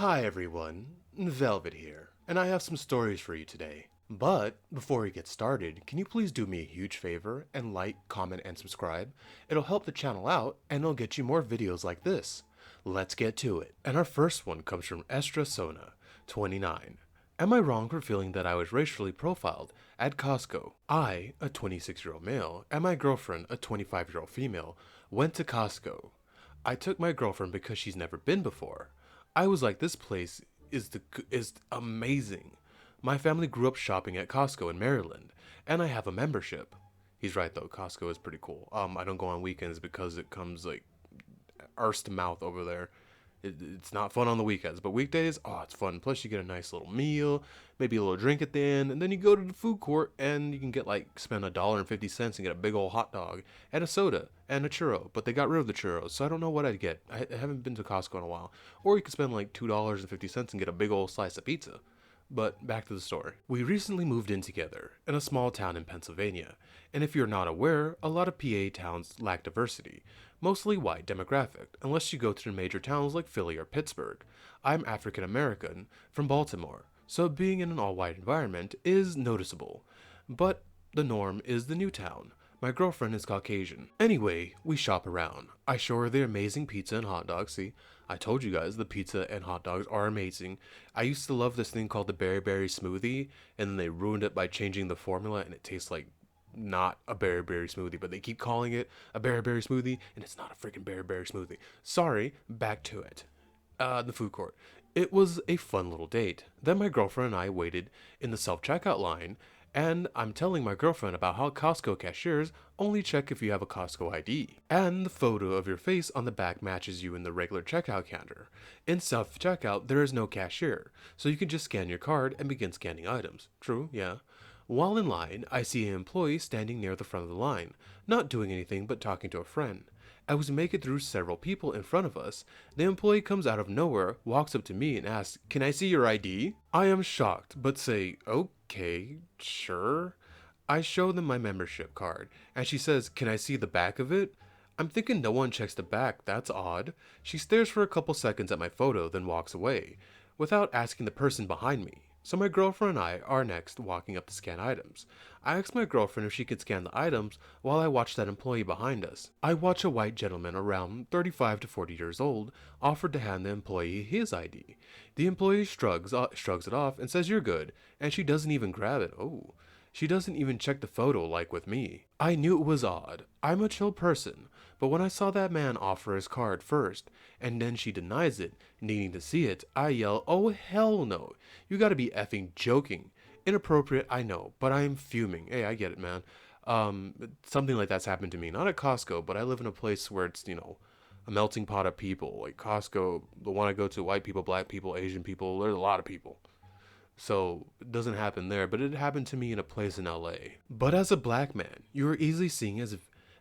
Hi everyone, Velvet here, and I have some stories for you today. But before we get started, can you please do me a huge favor and like, comment, and subscribe? It'll help the channel out and it'll get you more videos like this. Let's get to it. And our first one comes from Estra Sona, 29. Am I wrong for feeling that I was racially profiled at Costco? I, a 26-year-old male, and my girlfriend, a 25-year-old female, went to Costco. I took my girlfriend because she's never been before. I was like, this place is amazing. My family grew up shopping at Costco in Maryland, and I have a membership. He's right though, Costco is pretty cool. I don't go on weekends because it comes like arse to mouth over there. It's not fun on the weekends, but weekdays, oh, it's fun. Plus, you get a nice little meal, maybe a little drink at the end, and then you go to the food court and you can get like spend $1.50 and get a big old hot dog and a soda and a churro. But they got rid of the churros, so I don't know what I'd get. I haven't been to Costco in a while. Or you could spend like $2.50 and get a big old slice of pizza. But back to the story. We recently moved in together in a small town in Pennsylvania, and if you're not aware, a lot of PA towns lack diversity, mostly white demographic, unless you go to the major towns like Philly or Pittsburgh. I'm African American from Baltimore, so being in an all-white environment is noticeable. But the norm is the new town. My girlfriend is Caucasian. Anyway, we shop around. I show her the amazing pizza and hot dogs. See, I told you guys the pizza and hot dogs are amazing. I used to love this thing called the berry smoothie, and then they ruined it by changing the formula, and it tastes like not a berry smoothie, but they keep calling it a berry smoothie, and it's not a freaking berry smoothie. Sorry, back to it. The food court. It was a fun little date. Then my girlfriend and I waited in the self-checkout line, and I'm telling my girlfriend about how Costco cashiers only check if you have a Costco ID. And the photo of your face on the back matches you in the regular checkout counter. In self-checkout, there is no cashier, so you can just scan your card and begin scanning items. True, yeah. While in line, I see an employee standing near the front of the line, not doing anything but talking to a friend. As we make it through several people in front of us, the employee comes out of nowhere, walks up to me and asks, "Can I see your ID?" I am shocked, but say, "Okay, sure." I show them my membership card, and she says, "Can I see the back of it?" I'm thinking no one checks the back, that's odd. She stares for a couple seconds at my photo, then walks away, without asking the person behind me. So my girlfriend and I are next walking up to scan items. I ask my girlfriend if she could scan the items while I watch that employee behind us. I watch a white gentleman around 35 to 40 years old offer to hand the employee his ID. The employee shrugs it off and says, "You're good," and she doesn't even grab it. Oh. She doesn't even check the photo like with me. I knew it was odd. I'm a chill person, but when I saw that man offer his card first, and then she denies it, needing to see it, I yell, "Oh hell no. You gotta be effing joking." Inappropriate, I know, but I am fuming. Hey, I get it, man. Something like that's happened to me. Not at Costco, but I live in a place where it's, a melting pot of people. Like Costco, the one I go to, white people, black people, Asian people, there's a lot of people. So it doesn't happen there, but it happened to me in a place in LA. But as a black man, you are easily seen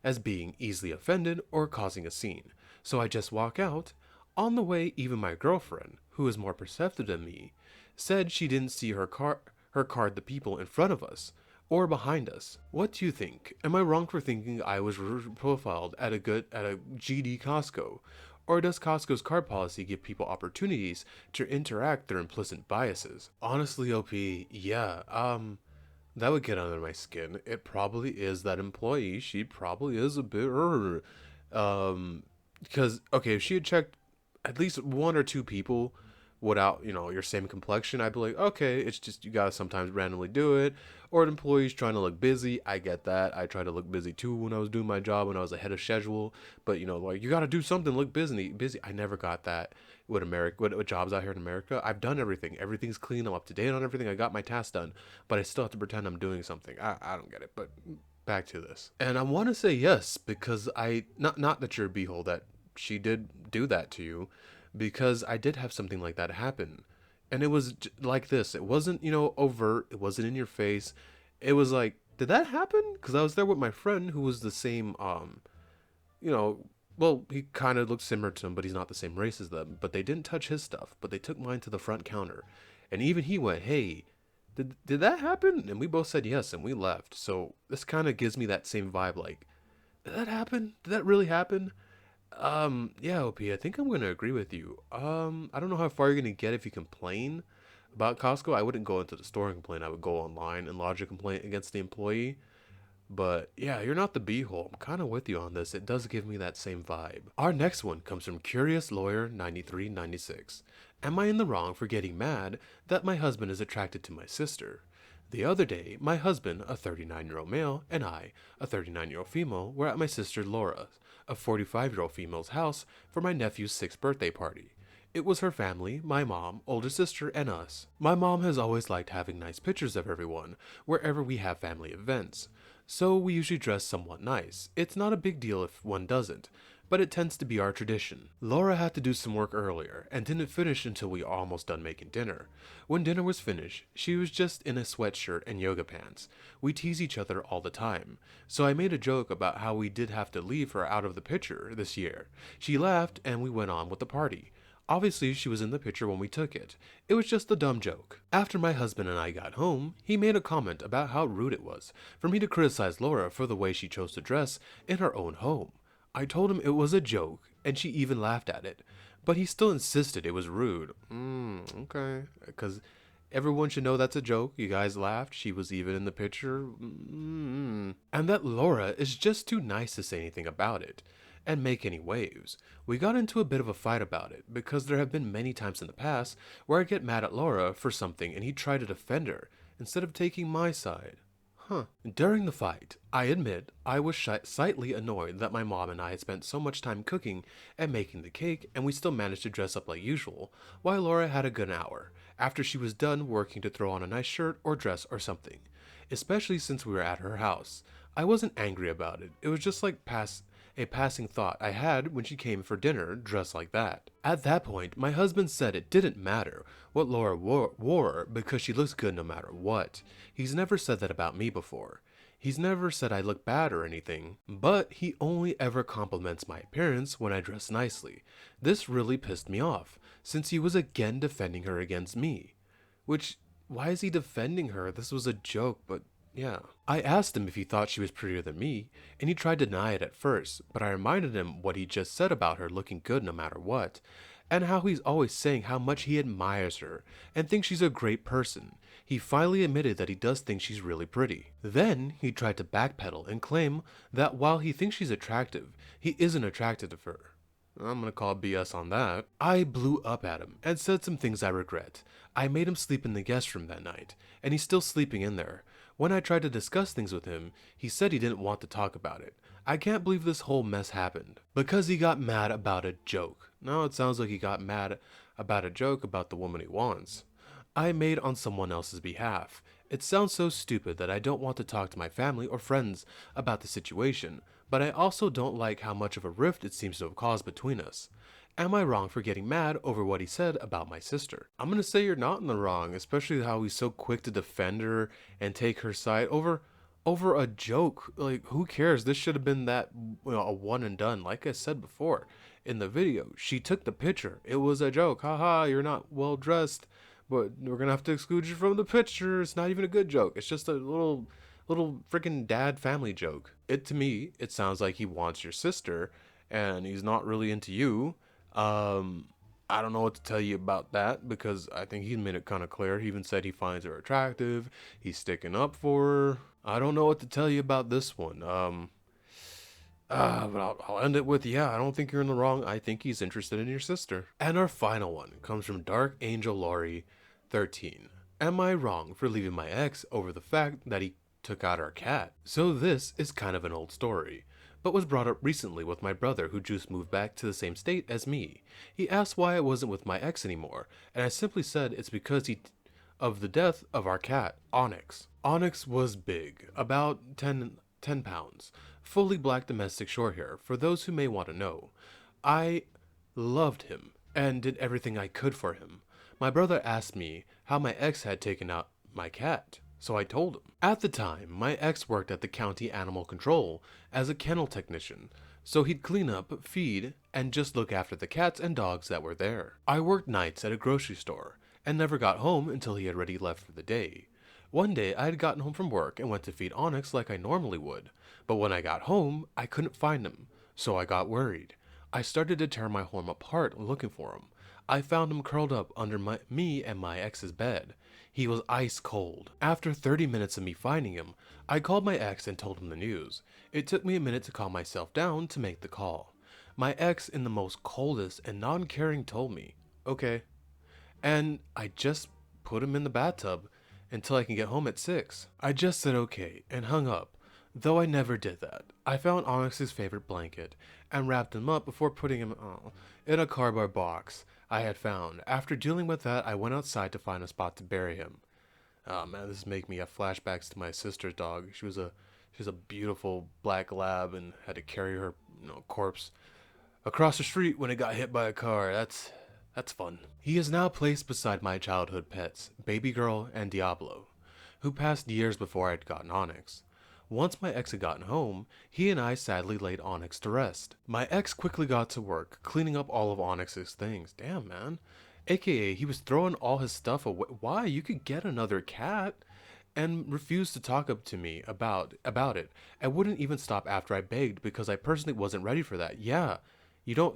as being easily offended or causing a scene. So I just walk out. On the way, even my girlfriend, who is more perceptive than me, said she didn't see her card the people in front of us or behind us. What do you think? Am I wrong for thinking I was profiled at a GD Costco? Or does Costco's card policy give people opportunities to interact their implicit biases? Honestly, OP, yeah, that would get under my skin. It probably is that employee. She probably is a bit, because, okay, if she had checked at least one or two people without, your same complexion, I'd be like, okay, it's just you gotta sometimes randomly do it. Or an employee's trying to look busy. I get that. I try to look busy too when I was doing my job, when I was ahead of schedule. But like you gotta do something, look busy. I never got that with with jobs out here in America. I've done everything. Everything's clean. I'm up to date on everything. I got my tasks done, but I still have to pretend I'm doing something. I don't get it. But back to this, and I want to say yes because I not that you're a beehole that she did do that to you, because I did have something like that happen. And it was like this. It wasn't, overt. It wasn't in your face. It was like, did that happen? Because I was there with my friend who was the same, you know, well, he kind of looked similar to him, but he's not the same race as them. But they didn't touch his stuff. But they took mine to the front counter. And even he went, "Hey, did that happen?" And we both said yes, and we left. So this kind of gives me that same vibe, like, did that happen? Did that really happen? Yeah, OP, I think I'm gonna agree with you. I don't know how far you're gonna get if you complain about Costco. I wouldn't go into the store and complain. I would go online and lodge a complaint against the employee. But yeah, you're not the beehole. I'm kind of with you on this. It does give me that same vibe. Our next one comes from Curious Lawyer 9396. Am I in the wrong for getting mad that my husband is attracted to my sister? The other day, my husband, a 39-year-old male, and I, a 39-year-old female, were at my sister Laura, a 45-year-old female's house for my nephew's 6th birthday party. It was her family, my mom, older sister, and us. My mom has always liked having nice pictures of everyone wherever we have family events, so we usually dress somewhat nice. It's not a big deal if one doesn't, but it tends to be our tradition. Laura had to do some work earlier and didn't finish until we were almost done making dinner. When dinner was finished, she was just in a sweatshirt and yoga pants. We tease each other all the time, so I made a joke about how we did have to leave her out of the picture this year. She laughed and we went on with the party. Obviously, she was in the picture when we took it. It was just a dumb joke. After my husband and I got home, he made a comment about how rude it was for me to criticize Laura for the way she chose to dress in her own home. I told him it was a joke, and she even laughed at it, but he still insisted it was rude. Okay, because everyone should know that's a joke. You guys laughed. She was even in the picture. And that Laura is just too nice to say anything about it and make any waves. We got into a bit of a fight about it because there have been many times in the past where I get mad at Laura for something and he tried to defend her instead of taking my side. During the fight, I admit I was slightly annoyed that my mom and I had spent so much time cooking and making the cake and we still managed to dress up like usual, while Laura had a good hour after she was done working to throw on a nice shirt or dress or something, especially since we were at her house. I wasn't angry about it. It was just like a passing thought I had when she came for dinner dressed like that. At that point, my husband said it didn't matter what Laura wore because she looks good no matter what. He's never said that about me before. He's never said I look bad or anything, but he only ever compliments my appearance when I dress nicely. This really pissed me off, since he was again defending her against me. Which, why is he defending her? This was a joke, but yeah. I asked him if he thought she was prettier than me, and he tried to deny it at first, but I reminded him what he just said about her looking good no matter what, and how he's always saying how much he admires her and thinks she's a great person. He finally admitted that he does think she's really pretty. Then he tried to backpedal and claim that while he thinks she's attractive, he isn't attracted to her. I'm gonna call BS on that. I blew up at him and said some things I regret. I made him sleep in the guest room that night, and he's still sleeping in there. When I tried to discuss things with him, he said he didn't want to talk about it. I can't believe this whole mess happened. Because he got mad about a joke. Now it sounds like he got mad about a joke about the woman he wants. I made on someone else's behalf. It sounds so stupid that I don't want to talk to my family or friends about the situation, but I also don't like how much of a rift it seems to have caused between us. Am I wrong for getting mad over what he said about my sister? I'm gonna say you're not in the wrong, especially how he's so quick to defend her and take her side over a joke. Like, who cares? This should have been that, a one and done. Like I said before in the video, she took the picture. It was a joke. Haha, you're not well dressed, but we're gonna have to exclude you from the picture. It's not even a good joke. It's just a little freaking dad family joke. It, to me, it sounds like he wants your sister and he's not really into you. um I don't know what to tell you about that because I think he made it kind of clear. He even said he finds her attractive. He's sticking up for her. I don't know what to tell you about this one. But I'll end it with, yeah, I don't think you're in the wrong. I think he's interested in your sister. And our final one comes from Dark Angel Laurie 13. Am I wrong for leaving my ex over the fact that he took out our cat? So this is kind of an old story, but was brought up recently with my brother who just moved back to the same state as me. He asked why I wasn't with my ex anymore, and I simply said it's because of the death of our cat, Onyx. Onyx was big, about 10 pounds, fully black domestic shorthair, for those who may want to know. I loved him and did everything I could for him. My brother asked me how my ex had taken out my cat, so I told him. At the time, my ex worked at the county animal control as a kennel technician, so he'd clean up, feed, and just look after the cats and dogs that were there. I worked nights at a grocery store and never got home until he had already left for the day. One day, I had gotten home from work and went to feed Onyx like I normally would, but when I got home, I couldn't find him, so I got worried. I started to tear my home apart looking for him. I found him curled up under me and my ex's bed. He was ice cold. After 30 minutes of me finding him, I called my ex and told him the news. It took me a minute to calm myself down to make the call. My ex, in the most coldest and non-caring, told me, okay. And I just put him in the bathtub until I can get home at 6. I just said okay and hung up, though I never did that. I found Onyx's favorite blanket and wrapped him up before putting him in a cardboard box I had found. After dealing with that, I went outside to find a spot to bury him. Oh man, this is making me have flashbacks to my sister's dog. She was a beautiful black lab and had to carry her corpse across the street when it got hit by a car. That's fun. He is now placed beside my childhood pets, Baby Girl and Diablo, who passed years before I'd gotten Onyx. Once my ex had gotten home, he and I sadly laid Onyx to rest. My ex quickly got to work, cleaning up all of Onyx's things. Damn, man. AKA, he was throwing all his stuff away. Why? You could get another cat. And refused to talk up to me about it, and wouldn't even stop after I begged because I personally wasn't ready for that. Yeah, you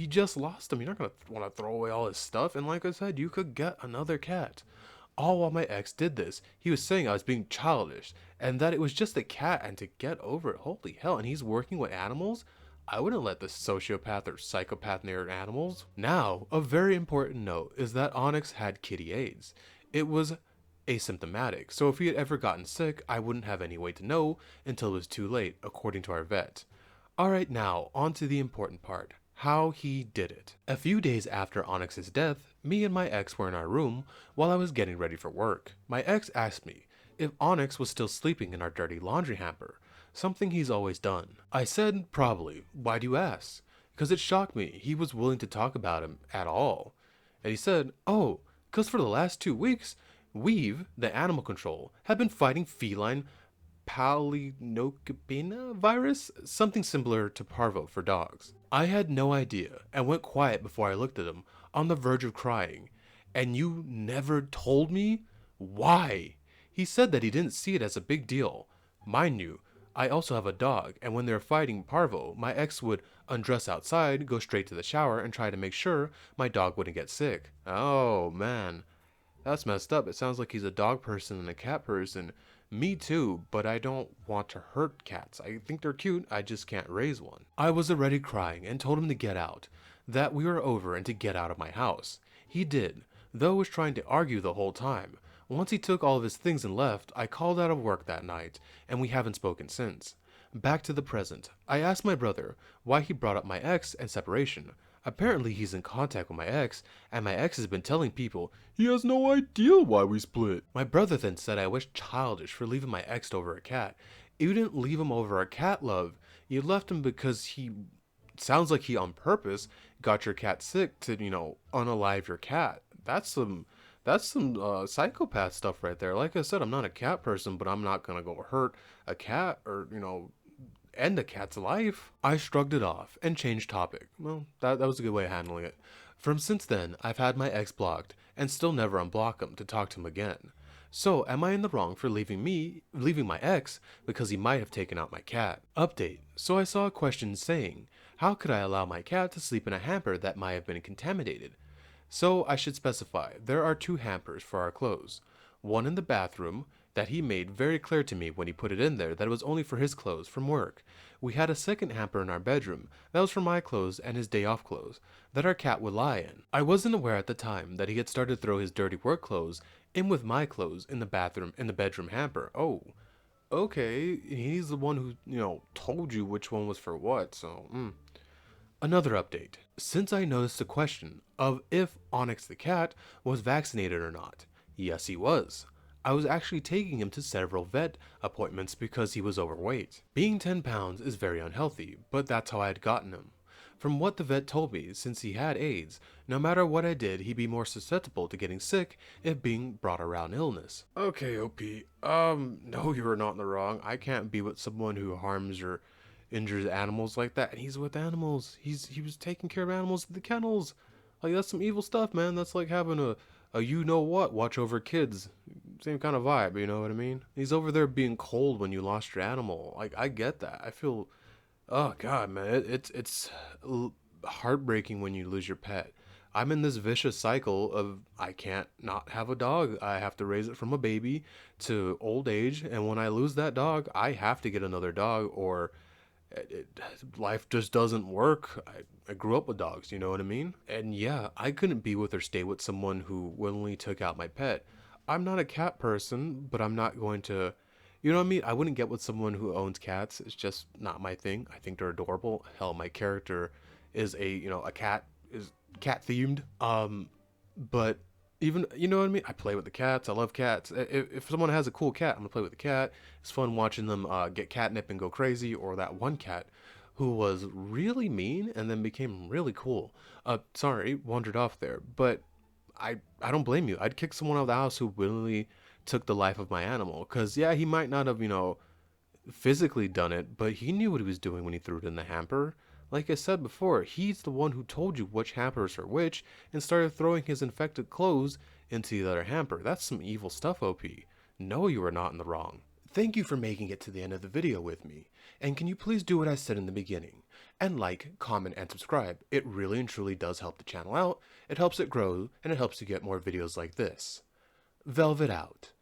just lost him. You're not gonna want to throw away all his stuff. And like I said, you could get another cat. All while my ex did this, he was saying I was being childish and that it was just a cat and to get over it. Holy hell! And he's working with animals. I wouldn't let this sociopath or psychopath near animals. Now, a very important note is that Onyx had kitty AIDS. It was asymptomatic, so if he had ever gotten sick, I wouldn't have any way to know until it was too late, according to our vet. Alright, now, on to the important part. How he did it. A few days after Onyx's death, me and my ex were in our room while I was getting ready for work. My ex asked me if Onyx was still sleeping in our dirty laundry hamper, something he's always done. I said, probably. Why do you ask? Because it shocked me he was willing to talk about him at all. And he said, oh, because for the last 2 weeks, we've, the animal control, have been fighting feline Palinocopina virus, something similar to parvo for dogs. I had no idea and went quiet before I looked at him, on the verge of crying. And you never told me? Why? He said that he didn't see it as a big deal. Mind you, I also have a dog, and when they're fighting parvo, my ex would undress outside, go straight to the shower, and try to make sure my dog wouldn't get sick. Oh man. That's messed up. It sounds like he's a dog person and a cat person. Me too, but I don't want to hurt cats. I think they're cute, I just can't raise one. I was already crying and told him to get out, that we were over and to get out of my house. He did, though was trying to argue the whole time. Once he took all of his things and left, I called out of work that night, and we haven't spoken since. Back to the present. I asked my brother why he brought up my ex and separation. Apparently he's in contact with my ex, and my ex has been telling people he has no idea why we split. My brother then said I was childish for leaving my ex over a cat. You didn't leave him over a cat, love. You left him because he, sounds like he on purpose, got your cat sick to, unalive your cat. That's some psychopath stuff right there. Like I said, I'm not a cat person, but I'm not gonna go hurt a cat or, end a cat's life. I shrugged it off and changed topic. Well, that was a good way of handling it. From since then, I've had my ex blocked and still never unblock him to talk to him again. So, am I in the wrong for leaving my ex because he might have taken out my cat? Update. So I saw a question saying, how could I allow my cat to sleep in a hamper that might have been contaminated? So I should specify, there are 2 hampers for our clothes. One in the bathroom, that he made very clear to me when he put it in there that it was only for his clothes from work. We had a second hamper in our bedroom that was for my clothes and his day off clothes that our cat would lie in. I wasn't aware at the time that he had started to throw his dirty work clothes in with my clothes in the bedroom hamper. Oh, okay, he's the one who, told you which one was for what, so, Another update. Since I noticed the question of if Onyx the cat was vaccinated or not, yes he was. I was actually taking him to several vet appointments because he was overweight. Being 10 pounds is very unhealthy, but that's how I had gotten him. From what the vet told me, since he had AIDS, no matter what I did, he'd be more susceptible to getting sick if being brought around illness. Okay, OP. No, you were not in the wrong. I can't be with someone who harms or injures animals like that. And he's with animals. He was taking care of animals at the kennels. Like, that's some evil stuff, man. That's like having a you-know-what watch over kids. Same kind of vibe, you know what I mean? He's over there being cold when you lost your animal. Like, I get that. I feel, oh god, man, it's heartbreaking when you lose your pet. I'm in this vicious cycle of I can't not have a dog. I have to raise it from a baby to old age, and when I lose that dog, I have to get another dog, or life just doesn't work. I grew up with dogs, you know what I mean? And yeah, I couldn't be with or stay with someone who willingly took out my pet. I'm not a cat person, but I'm not going to, you know what I mean? I wouldn't get with someone who owns cats. It's just not my thing. I think they're adorable. Hell, my character is a cat, is cat themed. But even, you know what I mean? I play with the cats. I love cats. If someone has a cool cat, I'm gonna play with the cat. It's fun watching them get catnip and go crazy. Or that one cat who was really mean and then became really cool. Sorry, wandered off there, but I don't blame you. I'd kick someone out of the house who willingly took the life of my animal. Cause yeah, he might not have physically done it, but he knew what he was doing when he threw it in the hamper. Like I said before, he's the one who told you which hampers are which and started throwing his infected clothes into the other hamper. That's some evil stuff, OP. No, you are not in the wrong. Thank you for making it to the end of the video with me. And can you please do what I said in the beginning? And like, comment, and subscribe. It really and truly does help the channel out. It helps it grow, and it helps you get more videos like this. Velvet out.